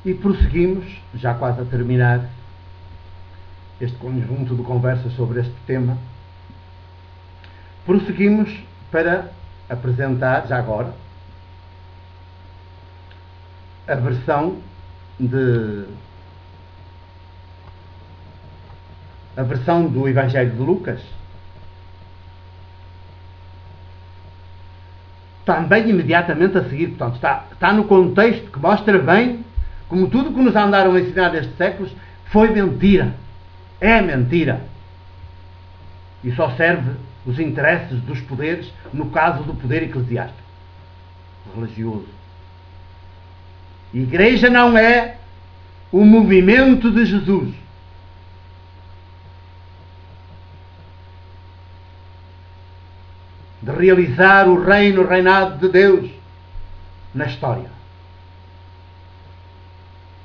E prosseguimos, já quase a terminar, este conjunto de conversas sobre este tema. Prosseguimos para apresentar, já agora, a versão do Evangelho de Lucas, também imediatamente a seguir. Portanto, está no contexto que mostra bem como tudo que nos andaram a ensinar nestes séculos foi mentira. É mentira. E só serve os interesses dos poderes, no caso do poder eclesiástico, religioso. A Igreja não é o movimento de Jesus. De realizar o reinado de Deus na história.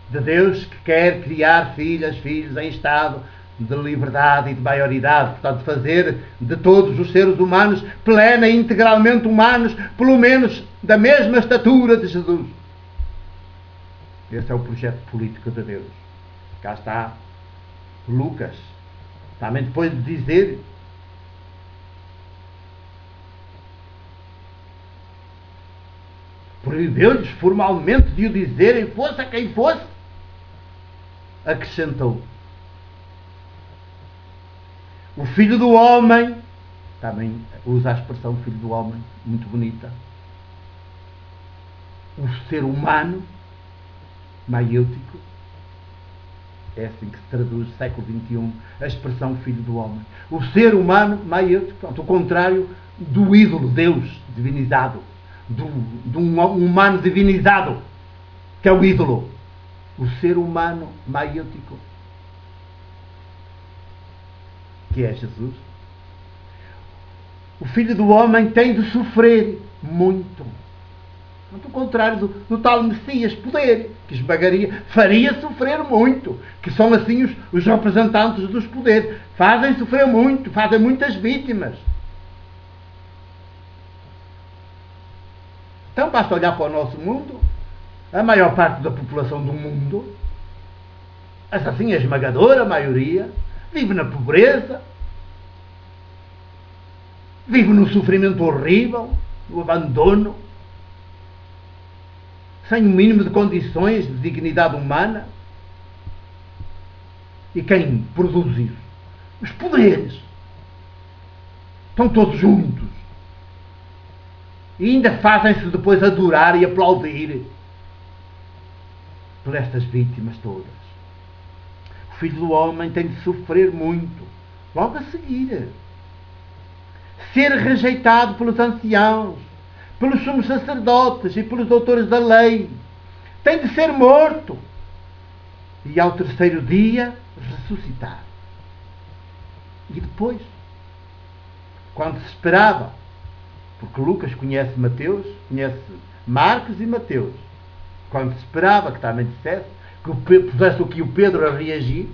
De Deus que quer criar filhos em estado de liberdade e de maioridade. Portanto, fazer de todos os seres humanos plena e integralmente humanos, pelo menos da mesma estatura de Jesus. Esse é o projeto político de Deus. Cá está Lucas, também depois de dizer: proibeu-lhes formalmente de o dizerem, fosse a quem fosse, acrescentou: o Filho do Homem, também usa a expressão Filho do Homem, muito bonita, o ser humano maiêutico, é assim que se traduz no século XXI a expressão Filho do Homem. O ser humano maiêutico, portanto, o contrário do ídolo, Deus divinizado, de um humano divinizado, que é o ídolo. O ser humano maiêutico, que é Jesus. O Filho do Homem tem de sofrer muito. O contrário do tal Messias, poder, que esmagaria, faria sofrer muito, que são assim os representantes dos poderes. Fazem sofrer muito, fazem muitas vítimas. Então basta olhar para o nosso mundo. A maior parte da população do mundo, assim a esmagadora maioria, vive na pobreza, vive num sofrimento horrível, no abandono, sem o mínimo de condições de dignidade humana. E quem produz isso? Os poderes. Estão todos juntos. E ainda fazem-se depois adorar e aplaudir por estas vítimas todas. O Filho do Homem tem de sofrer muito. Logo a seguir, ser rejeitado pelos anciãos, pelos sumos sacerdotes e pelos doutores da lei. Tem de ser morto. E ao terceiro dia ressuscitar. E depois, quando se esperava, porque Lucas conhece Mateus, conhece Marcos e Mateus, quando se esperava que também dissesse, que pusesse o que o Pedro a reagir,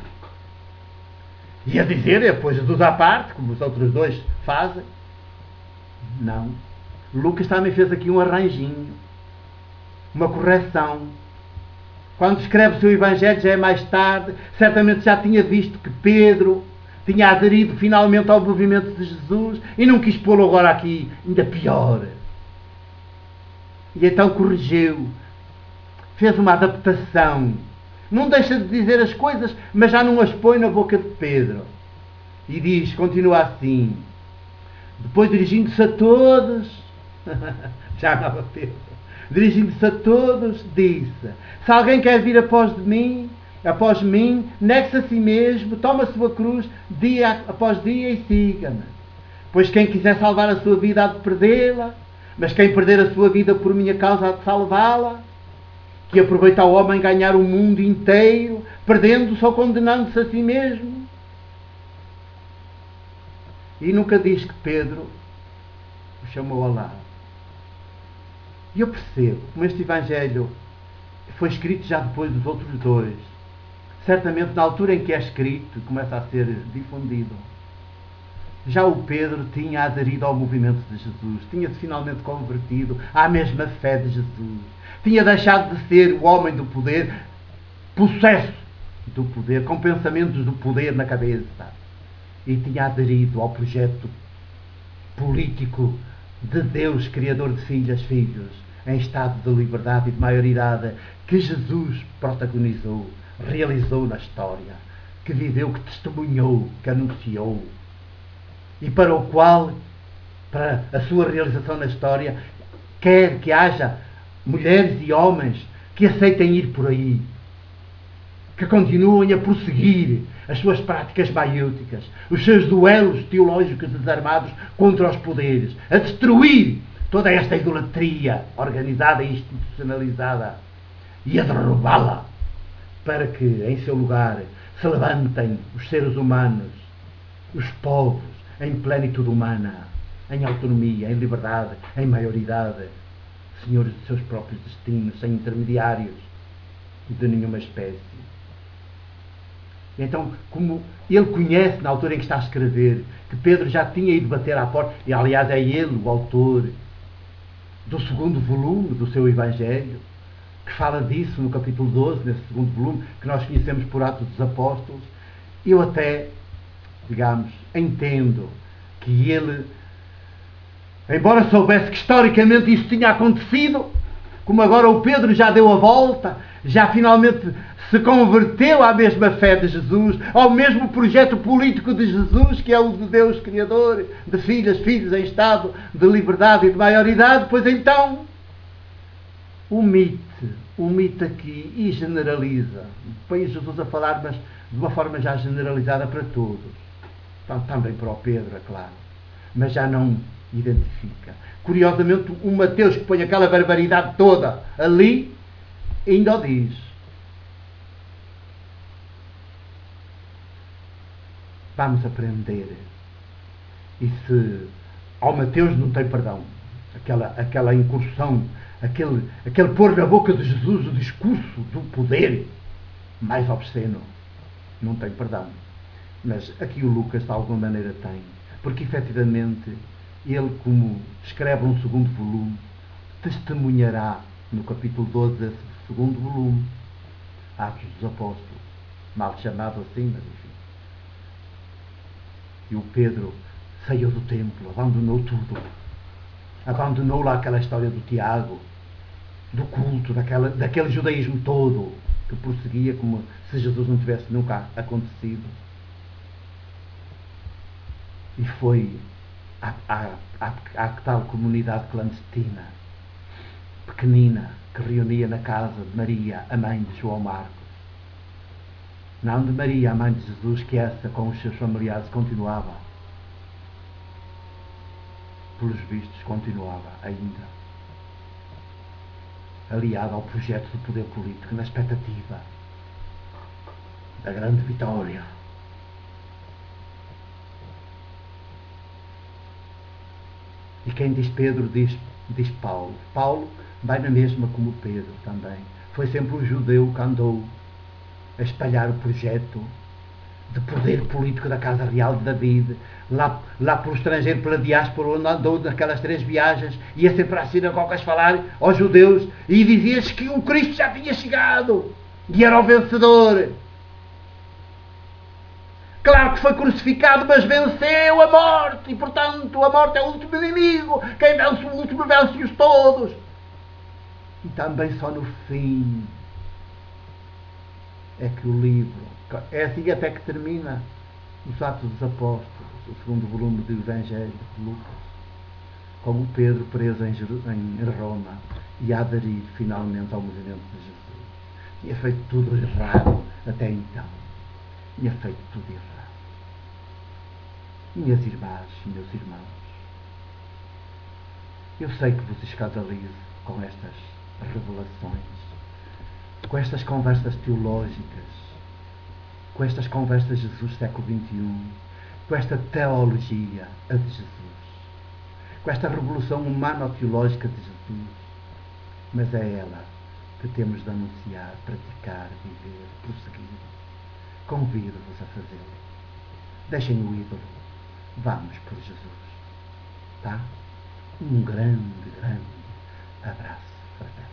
e a dizer, e depois dos à parte, como os outros dois fazem, não. Lucas também fez aqui um arranjinho, uma correção. Quando escreve o seu Evangelho, já é mais tarde, certamente já tinha visto que Pedro tinha aderido finalmente ao movimento de Jesus e não quis pô-lo agora aqui ainda pior. E então corrigiu, fez uma adaptação. Não deixa de dizer as coisas, mas já não as põe na boca de Pedro. E diz, continua assim, depois dirigindo-se a todos, já não a Pedro, dirigindo-se a todos, disse: se alguém quer vir após mim, negue-se a si mesmo, toma a sua cruz dia após dia e siga-me. Pois quem quiser salvar a sua vida há de perdê-la, mas quem perder a sua vida por minha causa há de salvá-la. Que aproveita o homem ganhar o mundo inteiro, perdendo-se ou condenando-se a si mesmo? E nunca diz que Pedro o chamou ao lado. E eu percebo como este Evangelho foi escrito já depois dos outros dois. Certamente na altura em que é escrito e começa a ser difundido, já o Pedro tinha aderido ao movimento de Jesus, tinha-se finalmente convertido à mesma fé de Jesus, tinha deixado de ser o homem do poder possesso do poder, com pensamentos do poder na cabeça, e tinha aderido ao projeto político de Deus, Criador de filhos, em estado de liberdade e de maioridade, que Jesus protagonizou, realizou na história, que viveu, que testemunhou, que anunciou, e para o qual, para a sua realização na história, quer que haja mulheres e homens que aceitem ir por aí, que continuem a prosseguir as suas práticas maiúticas, os seus duelos teológicos desarmados contra os poderes, a destruir toda esta idolatria organizada e institucionalizada e a derrubá-la, para que em seu lugar se levantem os seres humanos, os povos, em plenitude humana, em autonomia, em liberdade, em maioridade, senhores de seus próprios destinos, sem intermediários de nenhuma espécie. Então, como ele conhece, na altura em que está a escrever, que Pedro já tinha ido bater à porta, e aliás é ele o autor do segundo volume do seu Evangelho, que fala disso no capítulo 12, nesse segundo volume, que nós conhecemos por Atos dos Apóstolos, eu até, digamos, entendo que ele, embora soubesse que historicamente isso tinha acontecido, como agora o Pedro já deu a volta, já finalmente se converteu à mesma fé de Jesus, ao mesmo projeto político de Jesus, que é o de Deus Criador, de filhos em estado de liberdade e de maioridade, pois então omite aqui e generaliza. Põe Jesus a falar, mas de uma forma já generalizada para todos. Então, também para o Pedro, é claro. Mas já não identifica. Curiosamente, o Mateus, que põe aquela barbaridade toda ali, ainda o diz. Vamos aprender. E se ao Mateus não tem perdão, aquela incursão, aquele pôr na boca de Jesus o discurso do poder mais obsceno, não tem perdão. Mas aqui o Lucas de alguma maneira tem, porque efetivamente ele, como escreve um segundo volume, testemunhará no capítulo 12 desse segundo volume, Atos dos Apóstolos, mal chamado assim, mas enfim. E o Pedro saiu do templo, abandonou tudo, abandonou lá aquela história do Tiago, do culto, daquele judaísmo todo que prosseguia como se Jesus não tivesse nunca acontecido, e foi à tal comunidade clandestina, pequenina, que reunia na casa de Maria, a mãe de João Marcos. Não de Maria, a mãe de Jesus, que essa com os seus familiares continuava. Pelos vistos, continuava ainda. Aliada ao projeto do poder político, na expectativa da grande vitória. E quem diz Pedro diz Paulo. Paulo vai na mesma como Pedro também. Foi sempre um judeu que andou a espalhar o projeto de poder político da Casa Real de David, lá pelo estrangeiro, pela diáspora, onde andou naquelas 3 viagens, ia sempre às sinagogas falar aos judeus e dizia-lhes que o Cristo já tinha chegado e era o vencedor. Claro que foi crucificado, mas venceu a morte, e portanto a morte é o último inimigo. Quem vence o último vence-os todos. E também só no fim é que o livro, é assim até que termina os Atos dos Apóstolos, o segundo volume do Evangelho de Lucas, com o Pedro preso em Roma e a aderir finalmente ao movimento de Jesus. Tinha feito tudo errado até então. Tinha feito tudo errado. Minhas irmãs e meus irmãos, eu sei que vos escandalizo com estas revelações, com estas conversas teológicas, com estas conversas de Jesus século XXI, com esta teologia a de Jesus, com esta revolução humano-teológica de Jesus, mas é ela que temos de anunciar, praticar, viver, prosseguir. Convido-vos a fazê-lo. Deixem o ídolo. Vamos por Jesus. Tá? Um grande, grande abraço fraterno.